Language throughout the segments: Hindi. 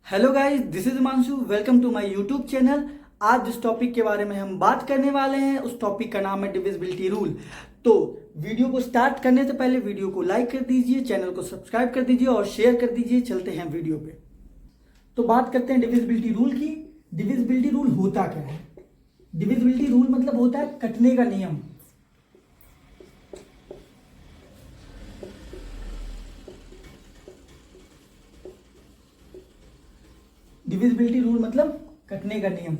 Hello guys, this is Himanshu. Welcome to my YouTube channel. आज जिस टॉपिक के बारे में हम बात करने वाले हैं उस टॉपिक का नाम है डिविजिबिलिटी रूल। तो वीडियो को स्टार्ट करने से पहले वीडियो को लाइक कर दीजिए, चैनल को सब्सक्राइब कर दीजिए और शेयर कर दीजिए। चलते हैं वीडियो पे। तो बात करते हैं डिविजिबिलिटी रूल की। डिविजिबिलिटी रूल होता क्या है? डिविजिबिलिटी रूल मतलब होता है कटने का नियम। डिविजिबिलिटी रूल मतलब कटने का नियम,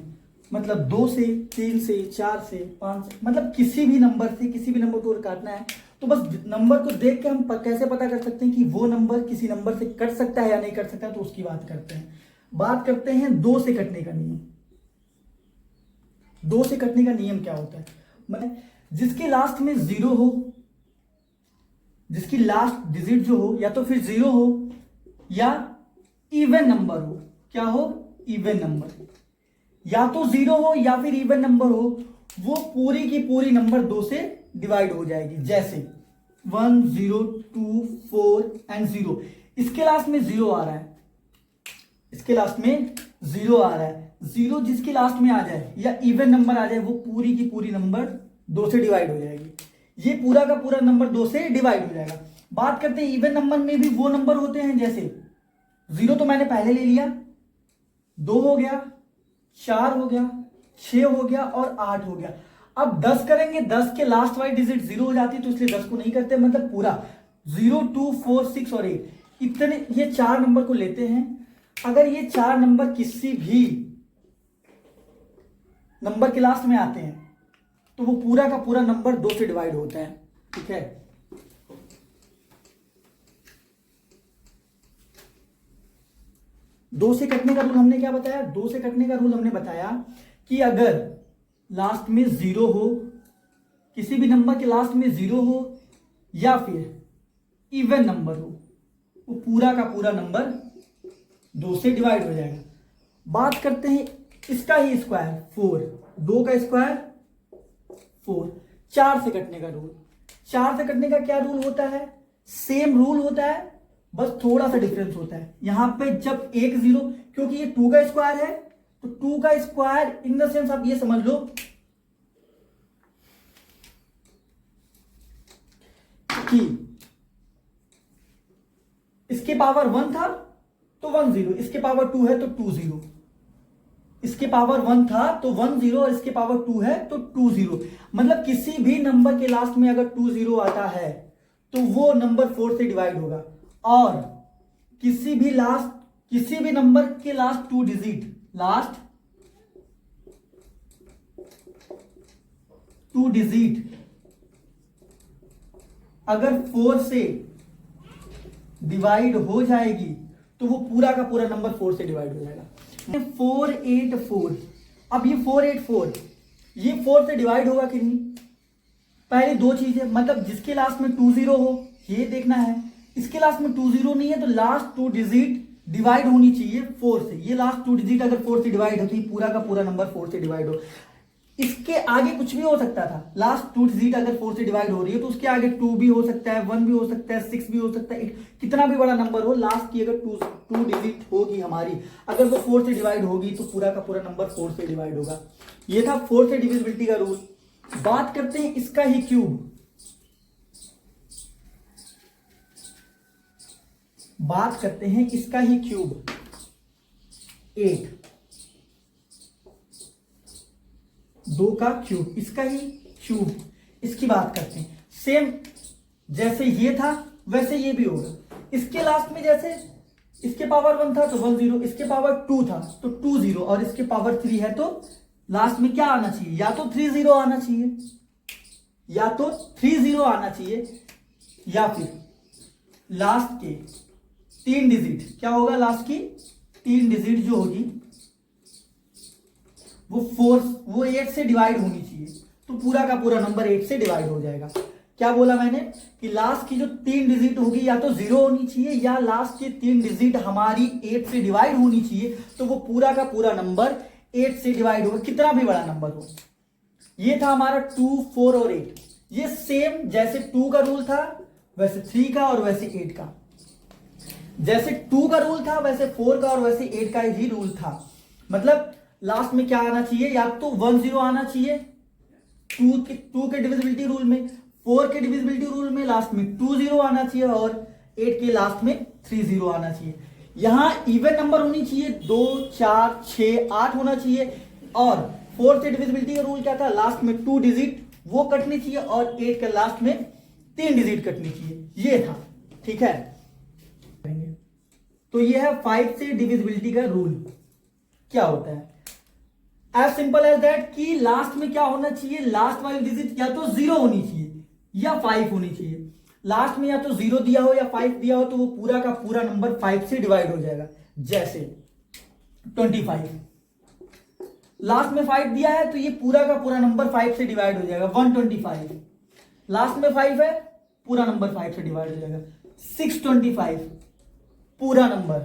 मतलब 2 से, 3 से, 4 से, 5 से, मतलब किसी भी नंबर से किसी भी नंबर को काटना है। तो बस नंबर को देख के हम कैसे पता कर सकते हैं कि वो नंबर किसी नंबर से कट सकता है या नहीं कट सकता है, तो उसकी बात करते हैं। बात करते हैं 2 से कटने का नियम। 2 से कटने का नियम क्या होता है? मतलब जिसके लास्ट में 0 हो, जिसकी लास्ट डिजिट जो हो या तो फिर 0 हो या इवन नंबर हो। क्या हो? Even number. या तो 0 हो या फिर इवन नंबर हो, वो पूरी की पूरी नंबर 2 से डिवाइड हो जाएगी। जैसे 1 0 2 4 एंड 0। इसके लास्ट में 0 आ रहा है, इसके लास्ट में 0 आ रहा है। 0 जिसके लास्ट में आ जाए या इवन नंबर आ जाए, वो पूरी की पूरी नंबर 2 से डिवाइड हो जाएगी। ये पूरा का पूरा नंबर 2 से डिवाइड हो जाएगा। बात करते हैं इवन नंबर में भी वो नंबर होते हैं, जैसे 0 तो मैंने पहले ले लिया, 2 हो गया, 4 हो गया, 6 हो गया और 8 हो गया। अब 10 करेंगे, 10 के लास्ट वाली डिजिट 0 हो जाती है, तो इसलिए 10 को नहीं करते, मतलब पूरा 0 2 4 6 और 8 इतने ये 4 नंबर को लेते हैं। अगर ये 4 नंबर किसी भी नंबर के लास्ट में आते हैं तो वो पूरा का पूरा नंबर 2 से डिवाइड होता है। ठीक है, दो से कटने का रूल हमने क्या बताया? 2 से कटने का रूल हमने बताया कि अगर लास्ट में 0 हो, किसी भी नंबर के लास्ट में 0 हो या फिर इवन नंबर हो, वो पूरा का पूरा नंबर 2 से डिवाइड हो जाएगा। बात करते हैं इसका ही स्क्वायर 4। 2 का स्क्वायर 4। 4 से कटने का रूल। 4 से कटने का क्या रूल होता है? सेम रूल होता है, बस थोड़ा सा डिफरेंस होता है। यहां पे जब 1 0, क्योंकि ये 2 का स्क्वायर है, तो 2 का स्क्वायर इन द सेंस आप ये समझ लो कि इसके पावर 1 था तो 1 0, इसके पावर 2 है तो 2 0। इसके पावर 1 था तो 1 0 और इसके पावर 2 है तो 2 0। मतलब किसी भी नंबर के लास्ट में अगर 2 0 आता है तो वो नंबर 4 से डिवाइड होगा। और किसी भी नंबर के लास्ट 2 डिजिट, लास्ट 2 डिजिट अगर 4 से डिवाइड हो जाएगी तो वो पूरा का पूरा नंबर 4 से डिवाइड हो जाएगा। 484। अब ये 484 ये 4 से डिवाइड होगा कि नहीं? पहले 2 चीजें, मतलब जिसके लास्ट में 2 0 हो ये देखना है। इसके लास्ट में 2 0 नहीं है तो लास्ट 2 डिजिट डिवाइड होनी चाहिए 4 से। ये लास्ट 2 डिजिट अगर 4 से डिवाइड होती, पूरा का पूरा नंबर 4 से डिवाइड हो। इसके आगे कुछ भी हो सकता था। लास्ट 2 डिजिट अगर 4 से डिवाइड हो रही है तो उसके आगे 2 भी हो सकता है, 1 भी हो सकता है, 6 भी हो सकता है। कितना भी बड़ा नंबर हो, लास्ट की अगर 2 डिजिट होगी हमारी, अगर वो 4 से डिवाइड होगी तो पूरा का पूरा नंबर 4 से डिवाइड होगा। ये था 4 से डिविजिबिलिटी का रूल। बात करते हैं इसका ही क्यूब। बात करते हैं इसका ही क्यूब 8। 2 का क्यूब, इसका ही क्यूब, इसकी बात करते हैं। सेम जैसे ये था वैसे ये भी होगा। इसके लास्ट में जैसे इसके पावर 1 था तो 1 0, इसके पावर 2 था तो 2 0 और इसके पावर 3 है तो लास्ट में क्या आना चाहिए? या तो 3 0 आना चाहिए, या तो 3 0 आना चाहिए, या फिर लास्ट के 3 डिजिट क्या होगा? लास्ट की 3 डिजिट जो होगी वो 8 से डिवाइड होनी चाहिए, तो पूरा का पूरा नंबर 8 से डिवाइड हो जाएगा। क्या बोला मैंने? कि लास्ट की जो 3 डिजिट होगी या तो 0 होनी चाहिए या लास्ट की 3 डिजिट हमारी 8 से डिवाइड होनी चाहिए, तो वो पूरा का पूरा नंबर 8 से डिवाइड होगा, कितना भी बड़ा नंबर हो। ये था हमारा 2 4 और 8। ये सेम जैसे 2 का रूल था वैसे 3 का और वैसे 8 का। जैसे 2 का रूल था वैसे 4 का और वैसे 8 का ही रूल था। मतलब लास्ट में क्या आना चाहिए, या तो 1 0 आना चाहिए 2 के डिविजिबिलिटी रूल में, 4 के डिविजिबिलिटी रूल में लास्ट में 2 0 आना चाहिए और 8 के लास्ट में 3 0 आना चाहिए। यहां इवन नंबर होनी चाहिए 2 4 6 8 होना चाहिए, और 4 के डिविजिबिलिटी का रूल क्या था, लास्ट में 2 डिजिट वो कटनी चाहिए और 8 के लास्ट में 3 डिजिट कटनी चाहिए, ये था। ठीक है, तो ये है 5 से डिविजिबिलिटी का रूल। क्या होता है, एज सिंपल एज दैट कि लास्ट में क्या होना चाहिए, लास्ट वाली डिजिट या तो 0 होनी चाहिए या 5 होनी चाहिए। लास्ट में या तो 0 दिया हो या 5 दिया हो तो वो पूरा का पूरा नंबर 5 से डिवाइड हो जाएगा। जैसे 25, लास्ट में 5 दिया है तो ये पूरा का पूरा नंबर 5 से डिवाइड हो जाएगा। 125, लास्ट में 5 है, पूरा नंबर 5 से डिवाइड हो जाएगा। 625, पूरा नंबर।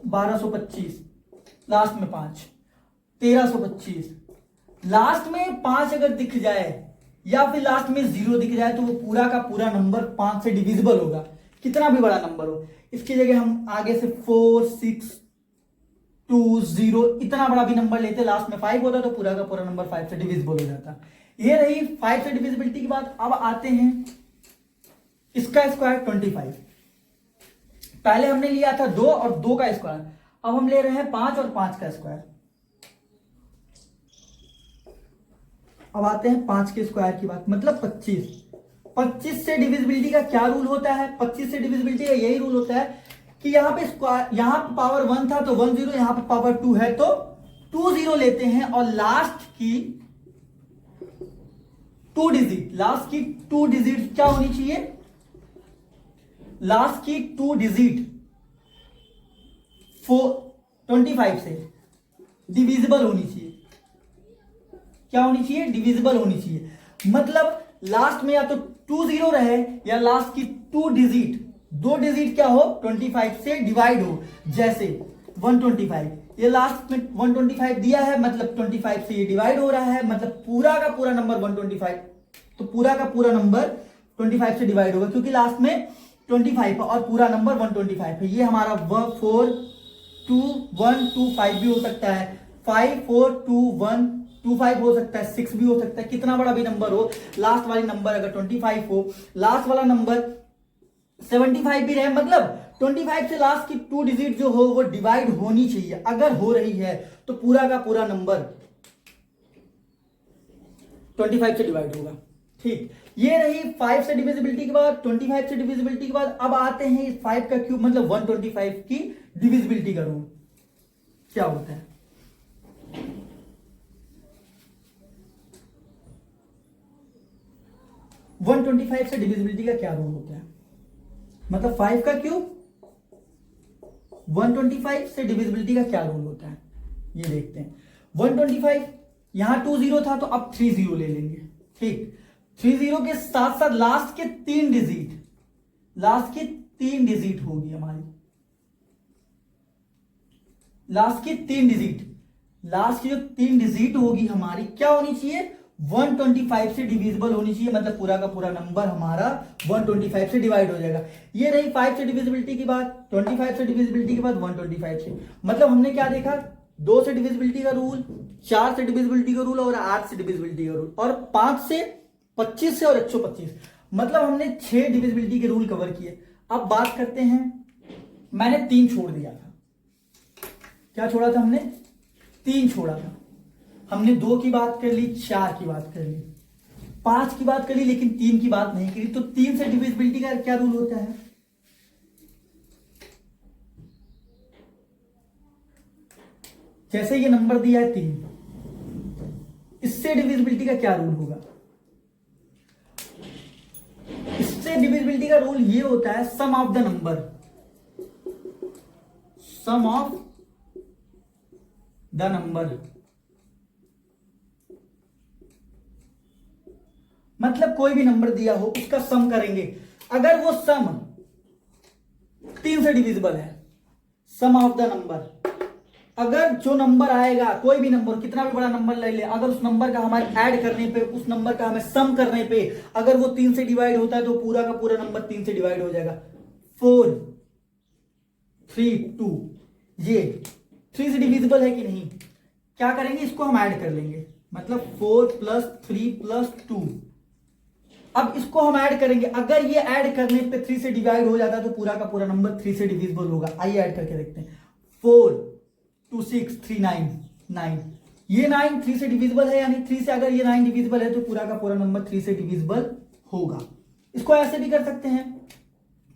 1225, लास्ट में 5। 1325, लास्ट में 5 अगर दिख जाए या फिर लास्ट में 0 दिख जाए तो वो पूरा का पूरा नंबर 5 से डिविजिबल होगा, कितना भी बड़ा नंबर हो। इसकी जगह हम आगे से 4 6 2 0 इतना बड़ा भी नंबर लेते, लास्ट में 5 होता तो पूरा का पूरा नंबर 5 से डिविजिबल हो जाता। ये रही 5 से डिविजिबिलिटी की बात। अब आते हैं इसका स्क्वायर 25। पहले हमने लिया था 2 और 2 का स्क्वायर, अब हम ले रहे हैं 5 और 5 का स्क्वायर। अब आते हैं 5 के स्क्वायर की बात, मतलब 25। 25 से डिविजिबिलिटी का क्या रूल होता है, 25 से डिविजिबिलिटी का यही रूल होता है कि यहां पे स्क्वायर, यहां पे पावर 1 था तो 1 0, यहां पे पावर 2 है तो 2 0 लेते हैं और लास्ट की 2 डिजिट, लास्ट की 2 डिजिट क्या होनी चाहिए, लास्ट की 2 डिजिट 25 से डिविजिबल होनी चाहिए। क्या होनी चाहिए, डिविजिबल होनी चाहिए। मतलब लास्ट में या तो 2 0 रहे या लास्ट की 2 डिजिट, 2 डिजिट क्या हो, 25 से डिवाइड हो। जैसे 125, ये लास्ट में 125 दिया है मतलब 25 से ये डिवाइड हो रहा है, मतलब पूरा का पूरा नंबर 125, तो पूरा का पूरा नंबर 25 से डिवाइड होगा क्योंकि लास्ट में 25 और पूरा नंबर 125 है। ये हमारा 4 2 1 2 5 भी हो सकता है, 5 4 2 1 2 5 हो सकता है, 6 भी हो सकता है, कितना बड़ा भी नंबर हो। लास्ट वाली नंबर अगर 25 हो, लास्ट वाला नंबर 75 भी रहे, मतलब 25 से लास्ट की 2 डिजिट जो हो वो डिवाइड होनी चाहिए। अगर हो रही है तो पूरा का पूरा नंबर 25 से डिवाइड होगा। ठीक, ये रही 5 से डिविजिबिलिटी के बाद। 25 से डिविजिबिलिटी के बाद अब आते हैं 5 का क्यूब मतलब 125 की डिविजिबिलिटी का रूल। क्या होता है, वन 125 से डिविजिबिलिटी का क्या रूल होता है, मतलब 5 का क्यूब 125 से डिविजिबिलिटी का क्या रूल होता है, ये देखते हैं। 125, यहां 2 0 था तो अब 3 0 ले लेंगे। ठीक, 3 0 के साथ साथ लास्ट के 3 डिजिट, लास्ट की 3 डिजिट होगी हमारी, लास्ट की 3 डिजिट, लास्ट की जो 3 डिजिट होगी हमारी क्या होनी चाहिए, 125 से डिविजिबल होनी चाहिए, मतलब पूरा का पूरा नंबर हमारा 125 से डिवाइड हो जाएगा। ये रही 5 से डिविजिबिलिटी की बात। 25 से डिविजिबिलिटी के बाद 125 से, मतलब हमने क्या देखा, 2 से डिविजिबिलिटी का रूल, 4 से डिविजिबिलिटी का रूल और 8 से डिविजिबिलिटी का रूल, और 5 से 25 से और 125, मतलब हमने 6 डिविजिबिलिटी के रूल कवर किए। अब बात करते हैं, मैंने 3 छोड़ दिया था, क्या छोड़ा था हमने, 3 छोड़ा था। हमने 2 की बात कर ली, 4 की बात कर ली, 5 की बात कर ली, लेकिन 3 की बात नहीं करी। तो 3 से डिविजिबिलिटी का क्या रूल होता है, जैसे ये नंबर दिया है 3, इससे डिविजिबिलिटी का क्या रूल होगा, इससे डिविजिबिलिटी का रूल ये होता है sum of the number, sum of the number, मतलब कोई भी नंबर दिया हो उसका सम करेंगे। अगर वो सम 3 से डिविजिबल है, सम ऑफ द नंबर, अगर जो नंबर आएगा, कोई भी नंबर, कितना भी बड़ा नंबर ले ले, अगर उस नंबर का हमारे ऐड करने पे, उस नंबर का हमें सम करने पे अगर वो 3 से डिवाइड होता है तो पूरा का पूरा नंबर 3 से डिवाइड हो जाएगा। 4 3 2, ये 3 से डिविजिबल है कि नहीं? क्या करेंगे, इसको हम ऐड कर लेंगे, मतलब 4 प्लस 3 प्लस 2। अब इसको हम ऐड करेंगे, अगर ये ऐड करने पे 3 से डिवाइड हो जाता है तो पूरा का पूरा नंबर 3 से डिविजिबल होगा। आइए ऐड करके देखते हैं। 4 2 6 3 9 9, ये 9 3 से डिविजिबल है, यानी 3 से अगर ये 9 डिविजिबल है तो पूरा का पूरा नंबर 3 से डिविजिबल होगा। इसको ऐसे भी कर सकते हैं,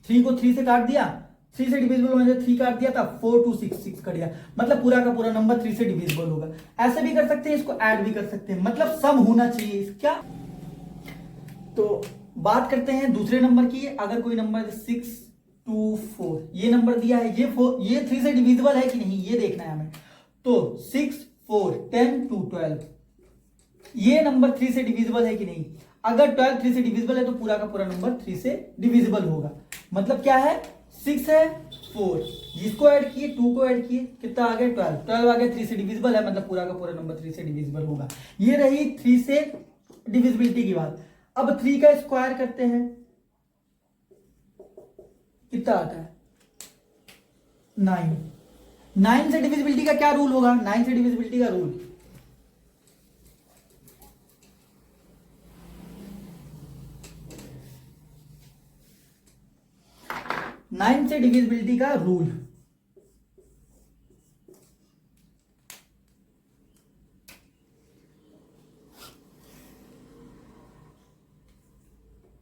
3 को 3 से काट दिया, 3 से डिविजिबल होने से 3 काट दिया था, 4 2 6 6 कट गया, मतलब पूरा का पूरा नंबर 3 से डिविजिबल होगा। ऐसे भी कर सकते हैं, इसको ऐड भी कर सकते हैं, मतलब सम होना चाहिए। क्या? तो बात करते हैं दूसरे नंबर की। अगर कोई नंबर 6 2 4 ये नंबर दिया है, ये 3 से डिविजिबल है कि नहीं ये देखना है हमें। तो 6 4 10 2 12, ये नंबर 3 से डिविजिबल है कि नहीं? अगर 12 3 से डिविजिबल है तो पूरा का पूरा नंबर 3 से डिविजिबल होगा। मतलब क्या है, 6 है 4, जिसको ऐड किए 2 को ऐड किए, कितना आ गया 12, 12 आ गया, 3 से डिविजिबल है, मतलब पूरा का पूरा नंबर 3 से डिविजिबल होगा। ये रही 3 से डिविजिबिलिटी की बात। अब 3 का स्क्वायर करते हैं, कितना आता है 9। 9 से डिविजिबिलिटी का क्या रूल होगा? 9 से डिविजिबिलिटी का रूल, नाइन से डिविजिबिलिटी का रूल,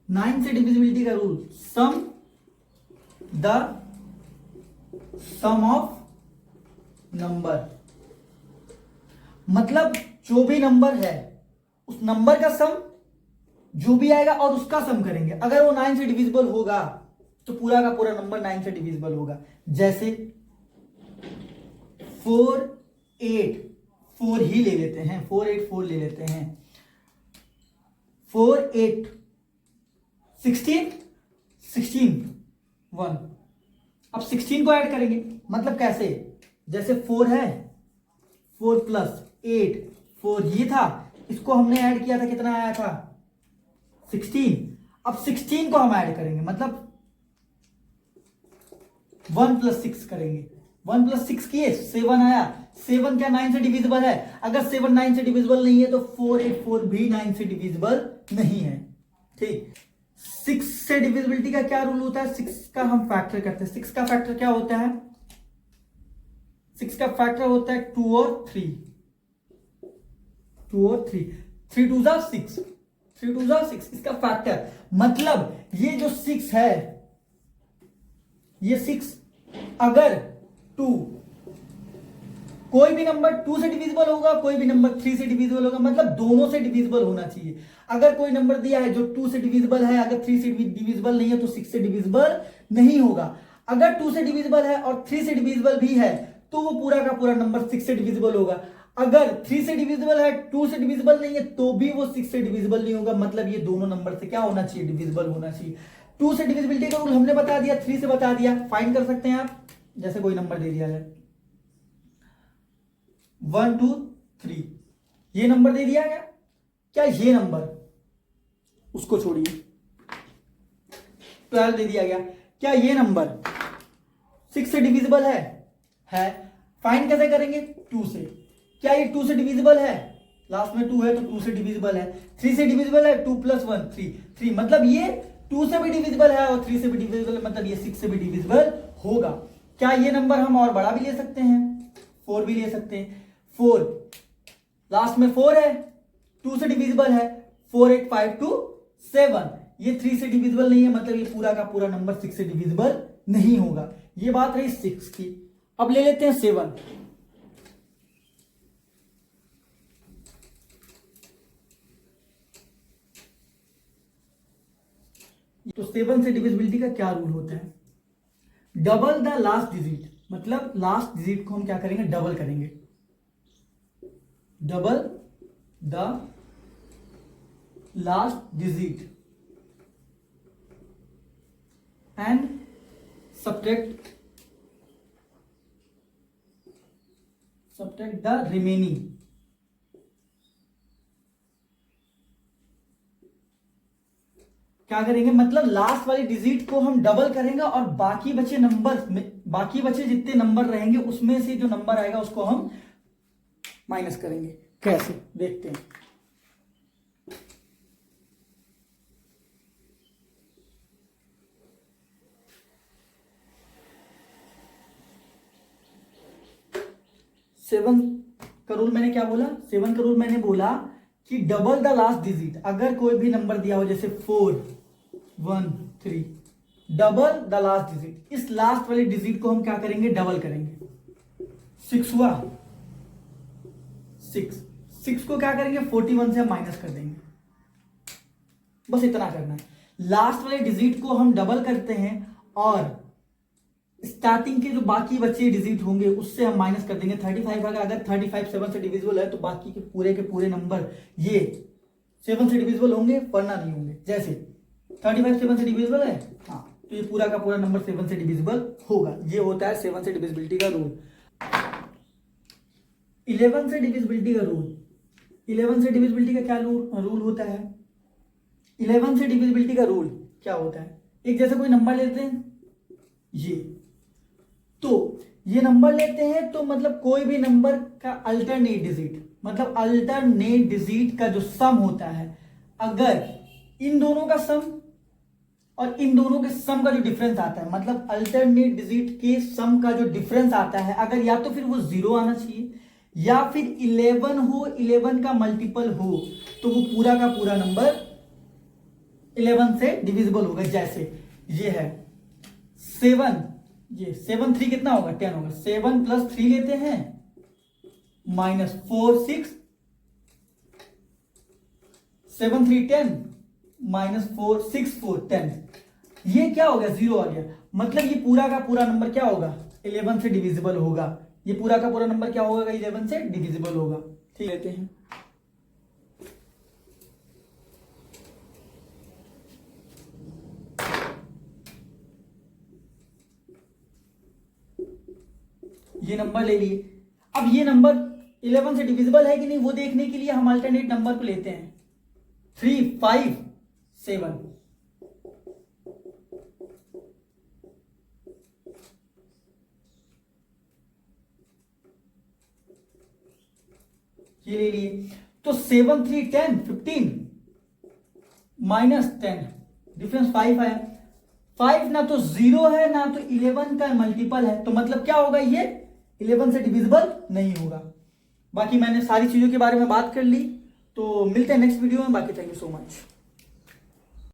नाइन से डिविजिबिलिटी का रूल, सम ऑफ नंबर, मतलब जो भी नंबर है उस नंबर का सम जो भी आएगा और उसका सम करेंगे। अगर वो 9 से डिविजिबल होगा तो पूरा का पूरा नंबर 9 से डिविजिबल होगा। जैसे 4 8 4 ही ले लेते हैं, 4 8 4 ले लेते हैं, 4 8 16 16 1। अब 16 को ऐड करेंगे, मतलब कैसे, जैसे 4 है, 4 प्लस 8 4 ये था, इसको हमने ऐड किया था, कितना आया था 16। अब 16 को हम ऐड करेंगे, मतलब 1 प्लस 6 करेंगे, 1 प्लस 6 किए 7 आया। 7 क्या 9 से डिविजिबल है? अगर 7 9 से डिविजिबल नहीं है तो 4 8 4 भी 9 से डिविजिबल नहीं है। ठीक, 6 से डिविजिबिलिटी का क्या रूल होता है? 6 का हम फैक्टर करते हैं। 6 का फैक्टर क्या होता है? 6 का फैक्टर होता है 2 और 3, 2 और 3, 3 2 जा 6, 3 2 जा 6, इसका फैक्टर। मतलब ये जो 6 है, ये 6 अगर 2, कोई भी नंबर 2 से डिविजिबल होगा, कोई भी नंबर 3 से डिविजिबल होगा, मतलब दोनों से डिविजिबल होना चाहिए। अगर कोई नंबर दिया है जो 2 से डिविजिबल है, अगर 3 से डिविजिबल नहीं है तो 6 से डिविजिबल नहीं होगा। अगर 2 से डिविजिबल है और 3 से डिविजिबल भी है तो वो पूरा का पूरा नंबर 6 से डिविजिबल होगा। अगर 3 से डिविजिबल है, 2 से डिविजिबल नहीं है तो भी वो 6 से डिविजिबल नहीं होगा। मतलब ये दोनों नंबर से क्या होना चाहिए? डिविजिबल होना चाहिए। 2 से डिविजिबिलिटी का रूल हमने बता दिया, 3 से बता दिया। फाइंड कर सकते हैं आप, जैसे कोई नंबर दे दिया है 1 2 3, ये नंबर दे दिया गया, क्या ये नंबर, उसको छोड़िए, 12 दे दिया गया, क्या ये नंबर 6 से डिविजिबल है? फाइंड कैसे करेंगे? 2 से। क्या ये 2 से डिविजिबल है? लास्ट में 2 है तो 2 से डिविजिबल है। 3 से डिविजिबल है, 2 प्लस 1 3, मतलब ये 2 से भी डिविजिबल है और 3 से भी डिविजिबल है, मतलब ये 6 से भी डिविजिबल होगा। क्या ये नंबर हम और बड़ा भी ले सकते हैं? 4 भी ले सकते हैं। 4 लास्ट में 4 है, 2 से डिविजिबल है, 4 8 5 2 7, ये 3 से डिविजिबल नहीं है, मतलब ये पूरा का पूरा नंबर 6 से डिविजिबल नहीं होगा। ये बात रही 6 की। अब ले लेते हैं 7। तो 7 से डिविजिबिलिटी का क्या रूल होता है? डबल द लास्ट डिजिट, मतलब लास्ट डिजिट को हम क्या करेंगे? डबल करेंगे। Double the last digit and subtract subtract the remaining, क्या करेंगे, मतलब लास्ट वाली डिजिट को हम डबल करेंगे और बाकी बचे नंबर में, बाकी बचे जितने नंबर रहेंगे उसमें से जो नंबर आएगा उसको हम माइनस करेंगे। कैसे देखते हैं। सेवन का रूल मैंने क्या बोला, सेवन का रूल मैंने बोला कि डबल द लास्ट डिजिट। अगर कोई भी नंबर दिया हो जैसे 4 1 3, डबल द लास्ट डिजिट, इस लास्ट वाली डिजिट को हम क्या करेंगे, डबल करेंगे। 6 हुआ, 6 को क्या करेंगे 41 से हम माइनस कर देंगे। बस इतना करना है। लास्ट वाले डिजिट को हम डबल करते हैं और स्टार्टिंग के जो बाकी बचे डिजिट होंगे उससे हम माइनस कर देंगे। 35 अगर 35 7 से डिविजिबल है तो बाकी के पूरे नंबर ये 7 से डिविजिबल होंगे वरना नहीं होंगे। जैसे 35 7 से डिविजिबल है, हाँ, तो ये पूरा का पूरा नंबर 7 से डिविजिबल होगा। ये होता है 7 से डिविजिबिलिटी का रूल। 11 से डिविजिबिलिटी का रूल, 11 से डिविजिबिलिटी का क्या रूल होता है, 11 से डिविजिबिलिटी का रूल क्या होता है, एक जैसे कोई नंबर लेते हैं ये, तो ये नंबर लेते हैं तो मतलब कोई भी नंबर का अल्टरनेट डिजिट, मतलब अल्टरनेट डिजिट का जो सम होता है, अगर इन दोनों का सम और इन दोनों के सम का जो डिफरेंस आता है, मतलब अल्टरनेट डिजिट के सम का जो डिफरेंस आता है, अगर या तो फिर वो 0 आना चाहिए या फिर 11 हो, 11 का मल्टीपल हो, तो वो पूरा का पूरा नंबर 11 से डिविजिबल होगा। जैसे ये है 7, ये 7 3 कितना होगा 10 होगा। 7 प्लस 3 लेते हैं माइनस 4 6, 7 3 10 माइनस 4 6 4 10, ये क्या हो गया 0 आ गया। मतलब ये पूरा का पूरा नंबर क्या होगा 11 से डिविजिबल होगा। ये पूरा का पूरा नंबर क्या होगा 11 से डिविजिबल होगा। ठीक लेते हैं, ये नंबर ले लिए। अब ये नंबर 11 से डिविजिबल है कि नहीं वो देखने के लिए हम अल्टरनेट नंबर को लेते हैं 3 5 7। ये ले लिए तो 7 3 10 15 माइनस 10, डिफरेंस 5 है। 5 ना तो 0 है ना तो 11 का मल्टीपल है, तो मतलब क्या होगा ये 11 से डिविजिबल नहीं होगा। बाकी मैंने सारी चीजों के बारे में बात कर ली, तो मिलते हैं नेक्स्ट वीडियो में। बाकी थैंक यू सो मच।